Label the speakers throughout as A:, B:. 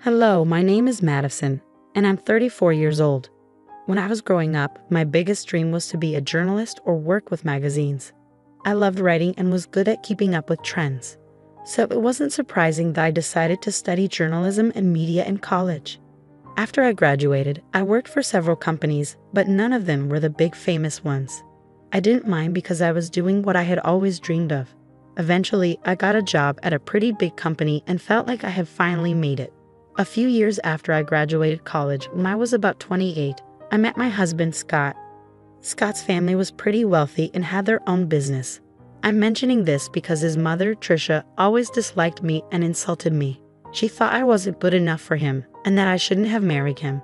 A: Hello, my name is Madison, and I'm 34 years old. When I was growing up, my biggest dream was to be a journalist or work with magazines. I loved writing and was good at keeping up with trends. So it wasn't surprising that I decided to study journalism and media in college. After I graduated, I worked for several companies, but none of them were the big famous ones. I didn't mind because I was doing what I had always dreamed of. Eventually, I got a job at a pretty big company and felt like I had finally made it. A few years after I graduated college, when I was about 28, I met my husband, Scott. Scott's family was pretty wealthy and had their own business. I'm mentioning this because his mother, Trisha, always disliked me and insulted me. She thought I wasn't good enough for him and that I shouldn't have married him.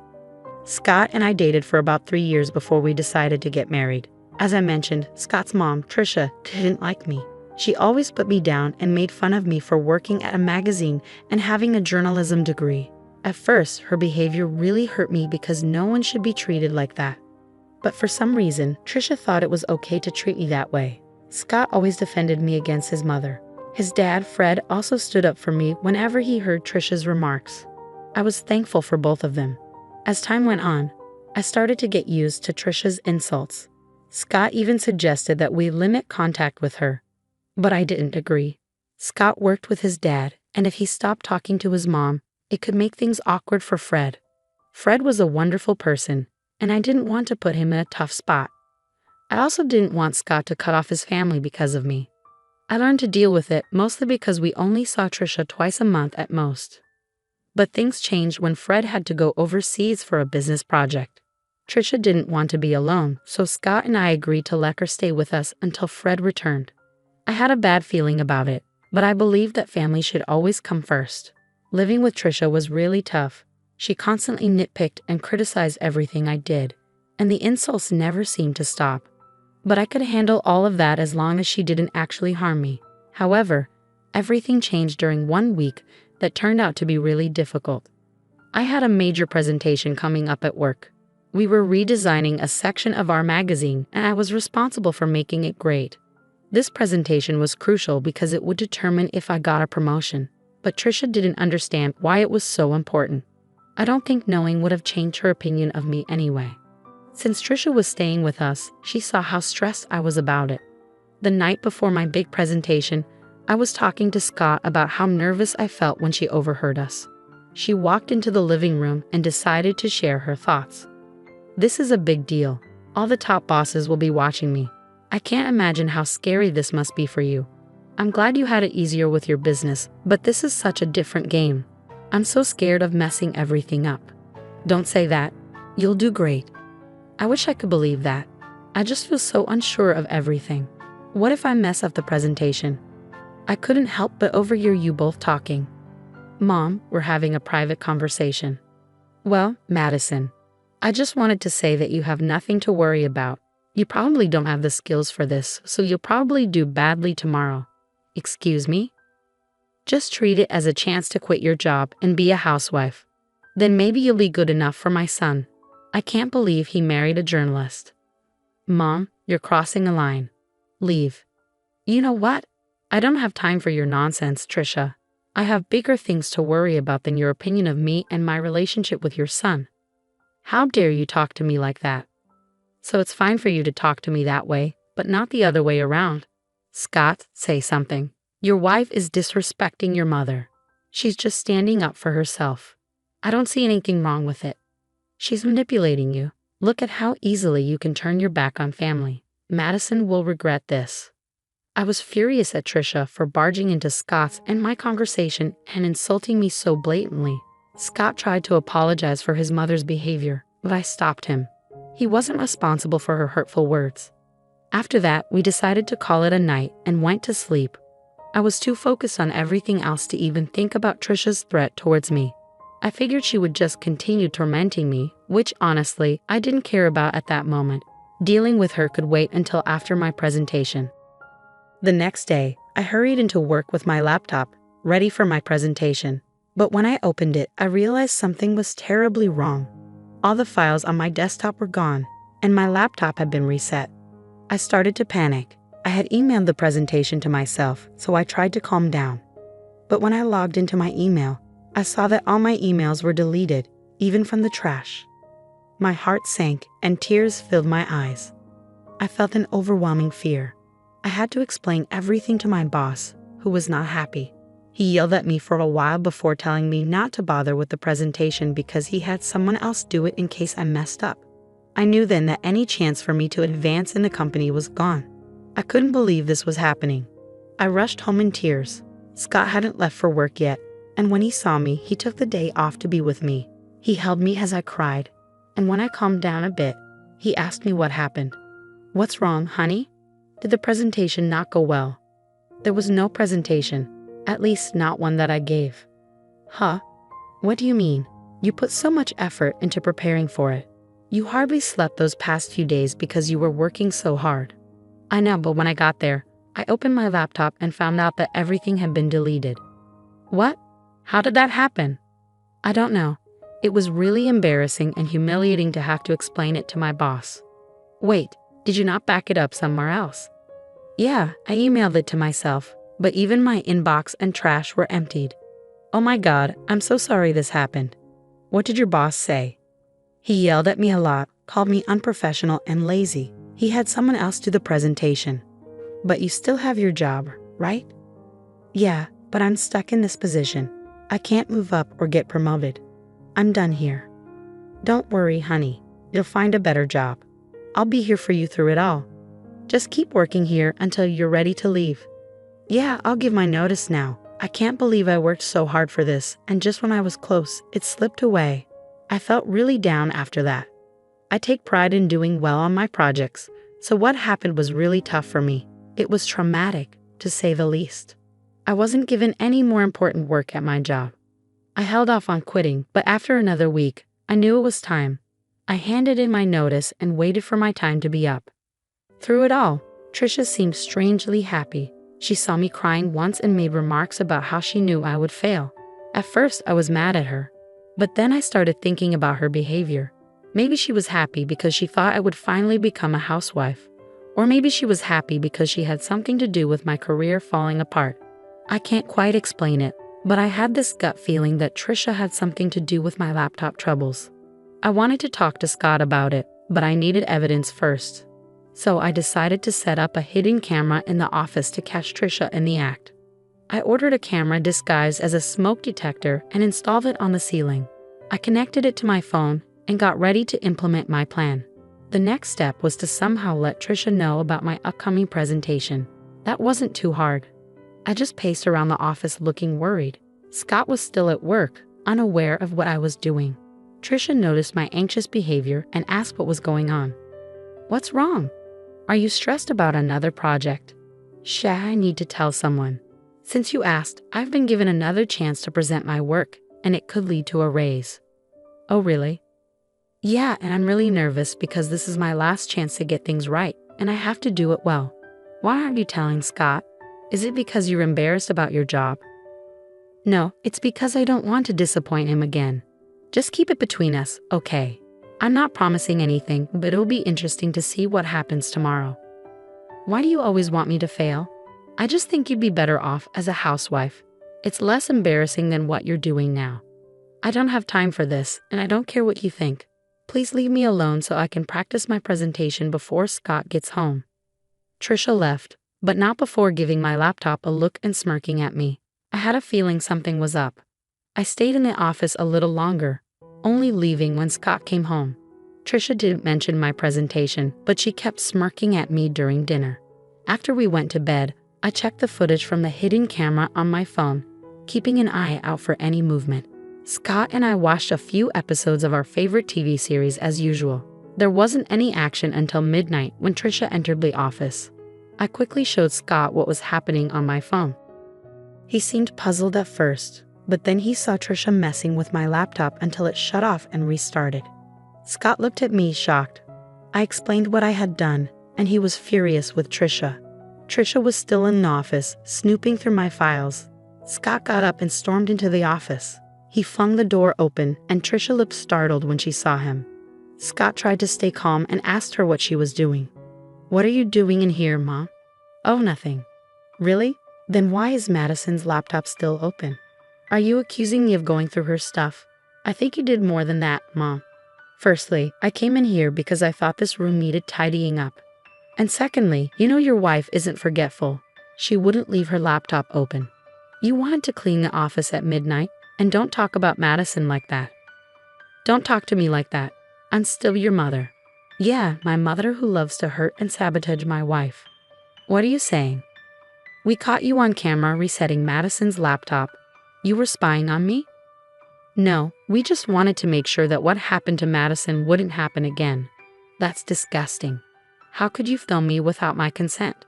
A: Scott and I dated for about 3 years before we decided to get married. As I mentioned, Scott's mom, Trisha, didn't like me. She always put me down and made fun of me for working at a magazine and having a journalism degree. At first, her behavior really hurt me because no one should be treated like that. But for some reason, Trisha thought it was okay to treat me that way. Scott always defended me against his mother. His dad, Fred, also stood up for me whenever he heard Trisha's remarks. I was thankful for both of them. As time went on, I started to get used to Trisha's insults. Scott even suggested that we limit contact with her. But I didn't agree. Scott worked with his dad, and if he stopped talking to his mom, it could make things awkward for Fred. Fred was a wonderful person, and I didn't want to put him in a tough spot. I also didn't want Scott to cut off his family because of me. I learned to deal with it mostly because we only saw Trisha twice a month at most. But things changed when Fred had to go overseas for a business project. Trisha didn't want to be alone, so Scott and I agreed to let her stay with us until Fred returned. I had a bad feeling about it, but I believed that family should always come first. Living with Trisha was really tough. She constantly nitpicked and criticized everything I did, and the insults never seemed to stop. But I could handle all of that as long as she didn't actually harm me. However, everything changed during one week that turned out to be really difficult. I had a major presentation coming up at work. We were redesigning a section of our magazine, and I was responsible for making it great. This presentation was crucial because it would determine if I got a promotion, but Trisha didn't understand why it was so important. I don't think knowing would have changed her opinion of me anyway. Since Trisha was staying with us, she saw how stressed I was about it. The night before my big presentation, I was talking to Scott about how nervous I felt when she overheard us. She walked into the living room and decided to share her thoughts. "This is a big deal. All the top bosses will be watching me. I can't imagine how scary this must be for you. I'm glad you had it easier with your business, but this is such a different game. I'm so scared of messing everything up." "Don't say that. You'll do great." I wish I could believe that. I just feel so unsure of everything. What if I mess up the presentation? I couldn't help but overhear you both talking. "Mom, we're having a private conversation." "Well, Madison, I just wanted to say that you have nothing to worry about. You probably don't have the skills for this, so you'll probably do badly tomorrow." "Excuse me?" "Just treat it as a chance to quit your job and be a housewife. Then maybe you'll be good enough for my son. I can't believe he married a journalist." "Mom, you're crossing a line. Leave." "You know what? I don't have time for your nonsense, Trisha. I have bigger things to worry about than your opinion of me and my relationship with your son." "How dare you talk to me like that?" "So it's fine for you to talk to me that way, but not the other way around." "Scott, say something. Your wife is disrespecting your mother. She's just standing up for herself. I don't see anything wrong with it. She's manipulating you. Look at how easily you can turn your back on family. Madison will regret this." I was furious at Trisha for barging into Scott's and my conversation and insulting me so blatantly. Scott tried to apologize for his mother's behavior, but I stopped him. He wasn't responsible for her hurtful words. After that, we decided to call it a night and went to sleep. I was too focused on everything else to even think about Trisha's threat towards me. I figured she would just continue tormenting me, which honestly, I didn't care about at that moment. Dealing with her could wait until after my presentation. The next day, I hurried into work with my laptop, ready for my presentation. But when I opened it, I realized something was terribly wrong. All the files on my desktop were gone, and my laptop had been reset. I started to panic. I had emailed the presentation to myself, so I tried to calm down. But when I logged into my email, I saw that all my emails were deleted, even from the trash. My heart sank and tears filled my eyes. I felt an overwhelming fear. I had to explain everything to my boss, who was not happy. He yelled at me for a while before telling me not to bother with the presentation because he had someone else do it in case I messed up. I knew then that any chance for me to advance in the company was gone. I couldn't believe this was happening. I rushed home in tears. Scott hadn't left for work yet, and when he saw me, he took the day off to be with me. He held me as I cried, and when I calmed down a bit, he asked me what happened. "What's wrong, honey? Did the presentation not go well?" There was no presentation, at least not one that I gave. Huh? What do you mean? You put so much effort into preparing for it. You hardly slept those past few days because you were working so hard. I know, but when I got there, I opened my laptop and found out that everything had been deleted. What? How did that happen? I don't know. It was really embarrassing and humiliating to have to explain it to my boss. Wait, did you not back it up somewhere else? Yeah, I emailed it to myself, but even my inbox and trash were emptied. Oh my God, I'm so sorry this happened. What did your boss say? He yelled at me a lot, called me unprofessional and lazy. He had someone else do the presentation. But you still have your job, right? Yeah, but I'm stuck in this position. I can't move up or get promoted. I'm done here. Don't worry, honey. You'll find a better job. I'll be here for you through it all. Just keep working here until you're ready to leave. Yeah, I'll give my notice now. I can't believe I worked so hard for this, and just when I was close, it slipped away. I felt really down after that. I take pride in doing well on my projects, so what happened was really tough for me. It was traumatic, to say the least. I wasn't given any more important work at my job. I held off on quitting, but after another week, I knew it was time. I handed in my notice and waited for my time to be up. Through it all, Trisha seemed strangely happy. She saw me crying once and made remarks about how she knew I would fail. At first, I was mad at her, but then I started thinking about her behavior. Maybe she was happy because she thought I would finally become a housewife, or maybe she was happy because she had something to do with my career falling apart. I can't quite explain it, but I had this gut feeling that Trisha had something to do with my laptop troubles. I wanted to talk to Scott about it, but I needed evidence first. So I decided to set up a hidden camera in the office to catch Trisha in the act. I ordered a camera disguised as a smoke detector and installed it on the ceiling. I connected it to my phone and got ready to implement my plan. The next step was to somehow let Trisha know about my upcoming presentation. That wasn't too hard. I just paced around the office looking worried. Scott was still at work, unaware of what I was doing. Trisha noticed my anxious behavior and asked what was going on. What's wrong? Are you stressed about another project? I need to tell someone. Since you asked, I've been given another chance to present my work, and it could lead to a raise. Oh, really? Yeah, and I'm really nervous because this is my last chance to get things right, and I have to do it well. Why aren't you telling Scott? Is it because you're embarrassed about your job? No, it's because I don't want to disappoint him again. Just keep it between us, okay? I'm not promising anything, but it'll be interesting to see what happens tomorrow. Why do you always want me to fail? I just think you'd be better off as a housewife. It's less embarrassing than what you're doing now. I don't have time for this, and I don't care what you think. Please leave me alone so I can practice my presentation before Scott gets home. Trisha left, but not before giving my laptop a look and smirking at me. I had a feeling something was up. I stayed in the office a little longer, only leaving when Scott came home. Trisha didn't mention my presentation, but she kept smirking at me during dinner. After we went to bed, I checked the footage from the hidden camera on my phone, keeping an eye out for any movement. Scott and I watched a few episodes of our favorite TV series as usual. There wasn't any action until midnight when Trisha entered the office. I quickly showed Scott what was happening on my phone. He seemed puzzled at first, but then he saw Trisha messing with my laptop until it shut off and restarted. Scott looked at me shocked. I explained what I had done, and he was furious with Trisha. Trisha was still in the office, snooping through my files. Scott got up and stormed into the office. He flung the door open, and Trisha looked startled when she saw him. Scott tried to stay calm and asked her what she was doing. What are you doing in here, Mom? Oh, nothing. Really? Then why is Madison's laptop still open? Are you accusing me of going through her stuff? I think you did more than that, Mom. Firstly, I came in here because I thought this room needed tidying up. And secondly, you know your wife isn't forgetful. She wouldn't leave her laptop open. You wanted to clean the office at midnight, and don't talk about Madison like that. Don't talk to me like that. I'm still your mother. Yeah, my mother who loves to hurt and sabotage my wife. What are you saying? We caught you on camera resetting Madison's laptop. You were spying on me? No, we just wanted to make sure that what happened to Madison wouldn't happen again. That's disgusting. How could you film me without my consent?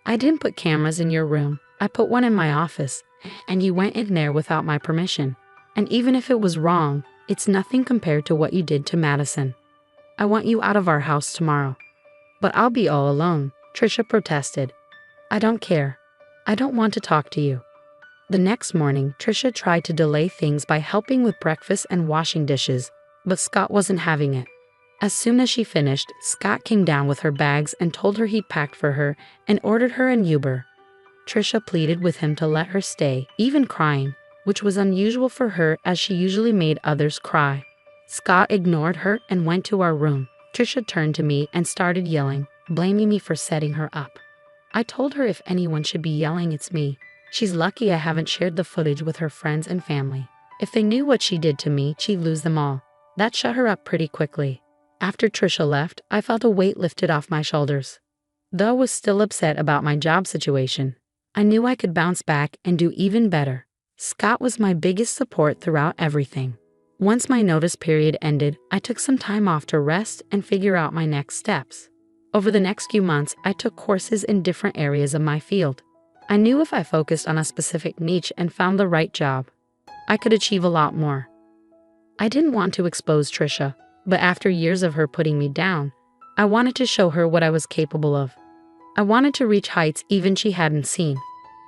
A: I didn't put cameras in your room. I put one in my office, and you went in there without my permission. And even if it was wrong, it's nothing compared to what you did to Madison. I want you out of our house tomorrow. But I'll be all alone, Trisha protested. I don't care. I don't want to talk to you. The next morning, Trisha tried to delay things by helping with breakfast and washing dishes, but Scott wasn't having it. As soon as she finished, Scott came down with her bags and told her he'd packed for her and ordered her an Uber. Trisha pleaded with him to let her stay, even crying, which was unusual for her as she usually made others cry. Scott ignored her and went to our room. Trisha turned to me and started yelling, blaming me for setting her up. I told her if anyone should be yelling, it's me. She's lucky I haven't shared the footage with her friends and family. If they knew what she did to me, she'd lose them all. That shut her up pretty quickly. After Trisha left, I felt a weight lifted off my shoulders. Though I was still upset about my job situation, I knew I could bounce back and do even better. Scott was my biggest support throughout everything. Once my notice period ended, I took some time off to rest and figure out my next steps. Over the next few months, I took courses in different areas of my field. I knew if I focused on a specific niche and found the right job, I could achieve a lot more. I didn't want to expose Trisha, but after years of her putting me down, I wanted to show her what I was capable of. I wanted to reach heights even she hadn't seen.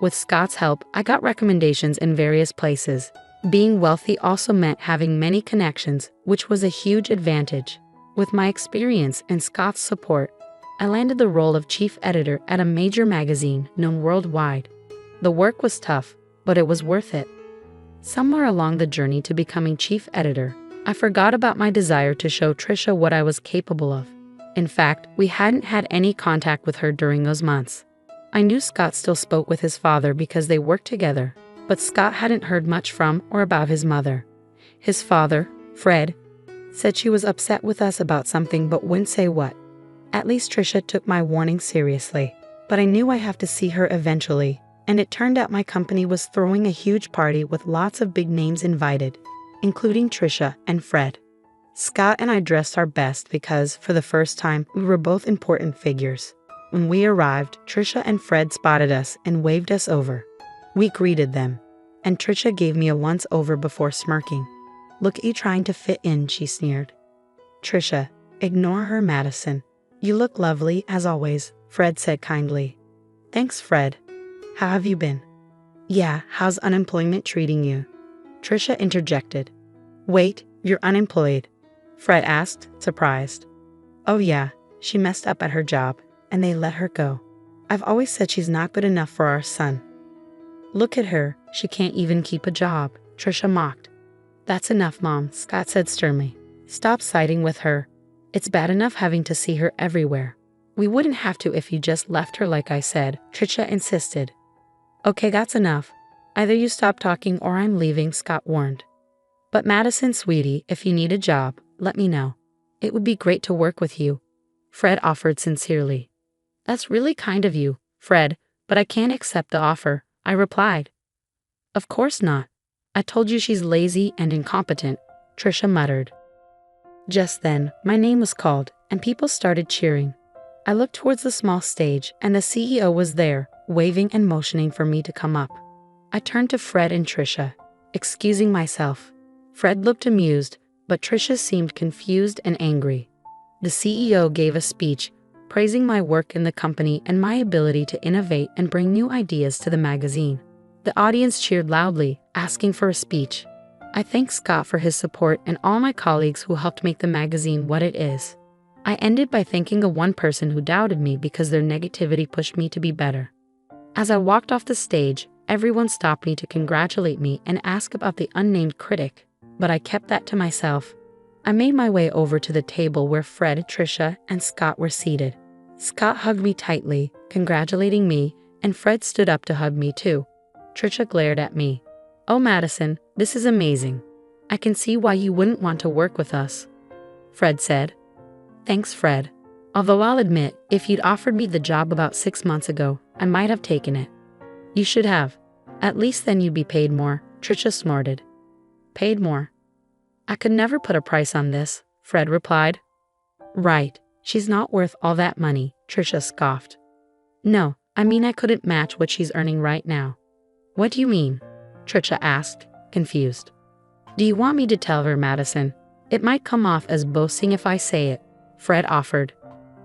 A: With Scott's help, I got recommendations in various places. Being wealthy also meant having many connections, which was a huge advantage. With my experience and Scott's support, I landed the role of chief editor at a major magazine known worldwide. The work was tough, but it was worth it. Somewhere along the journey to becoming chief editor, I forgot about my desire to show Trisha what I was capable of. In fact, we hadn't had any contact with her during those months. I knew Scott still spoke with his father because they worked together, but Scott hadn't heard much from or about his mother. His father, Fred, said she was upset with us about something but wouldn't say what. At least Trisha took my warning seriously, but I knew I'd have to see her eventually, and it turned out my company was throwing a huge party with lots of big names invited, including Trisha and Fred. Scott and I dressed our best because, for the first time, we were both important figures. When we arrived, Trisha and Fred spotted us and waved us over. We greeted them, and Trisha gave me a once-over before smirking. Look at you trying to fit in, she sneered. Trisha, ignore her, Madison. You look lovely, as always, Fred said kindly. Thanks, Fred. How have you been? Yeah, how's unemployment treating you? Trisha interjected. Wait, you're unemployed? Fred asked, surprised. Oh yeah, she messed up at her job, and they let her go. I've always said she's not good enough for our son. Look at her, she can't even keep a job, Trisha mocked. That's enough, Mom, Scott said sternly. Stop siding with her. It's bad enough having to see her everywhere. We wouldn't have to if you just left her like I said, Trisha insisted. Okay, that's enough. Either you stop talking or I'm leaving, Scott warned. But Madison, sweetie, if you need a job, let me know. It would be great to work with you, Fred offered sincerely. That's really kind of you, Fred, but I can't accept the offer, I replied. Of course not. I told you she's lazy and incompetent, Trisha muttered. Just then, my name was called, and people started cheering. I looked towards the small stage, and the CEO was there, waving and motioning for me to come up. I turned to Fred and Trisha, excusing myself. Fred looked amused, but Trisha seemed confused and angry. The CEO gave a speech, praising my work in the company and my ability to innovate and bring new ideas to the magazine. The audience cheered loudly, asking for a speech. I thanked Scott for his support and all my colleagues who helped make the magazine what it is. I ended by thanking the one person who doubted me because their negativity pushed me to be better. As I walked off the stage, Everyone stopped me to congratulate me and ask about the unnamed critic, but I kept that to myself. I made my way over to the table where Fred, Trisha, and Scott were seated. Scott hugged me tightly, congratulating me, and Fred stood up to hug me too. Trisha glared at me. "Oh, Madison, this is amazing. I can see why you wouldn't want to work with us," Fred said. "Thanks, Fred. Although I'll admit, if you'd offered me the job about 6 months ago, I might have taken it." "You should have. At least then you'd be paid more," Trisha snorted. "Paid more? I could never put a price on this," Fred replied. "Right, she's not worth all that money," Trisha scoffed. "No, I mean I couldn't match what she's earning right now." "What do you mean?" Trisha asked, confused. "Do you want me to tell her, Madison? It might come off as boasting if I say it," Fred offered.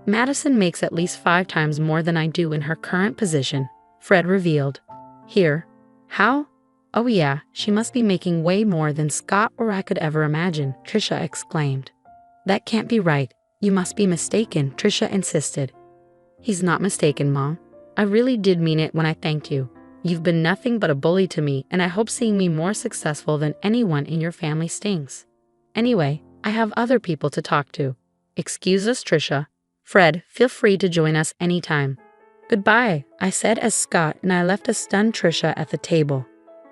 A: "Madison makes at least 5 times more than I do in her current position," Fred revealed. "Here? How? Oh yeah, she must be making way more than Scott or I could ever imagine," Trisha exclaimed. "That can't be right. You must be mistaken," Trisha insisted. "He's not mistaken, Mom. I really did mean it when I thanked you. You've been nothing but a bully to me, and I hope seeing me more successful than anyone in your family stings. Anyway, I have other people to talk to. Excuse us, Trisha. Fred, feel free to join us anytime." "Goodbye," I said as Scott and I left a stunned Trisha at the table.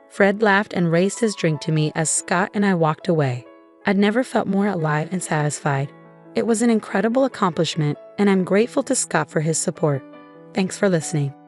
A: Fred laughed and raised his drink to me as Scott and I walked away. I'd never felt more alive and satisfied. It was an incredible accomplishment, and I'm grateful to Scott for his support. Thanks for listening.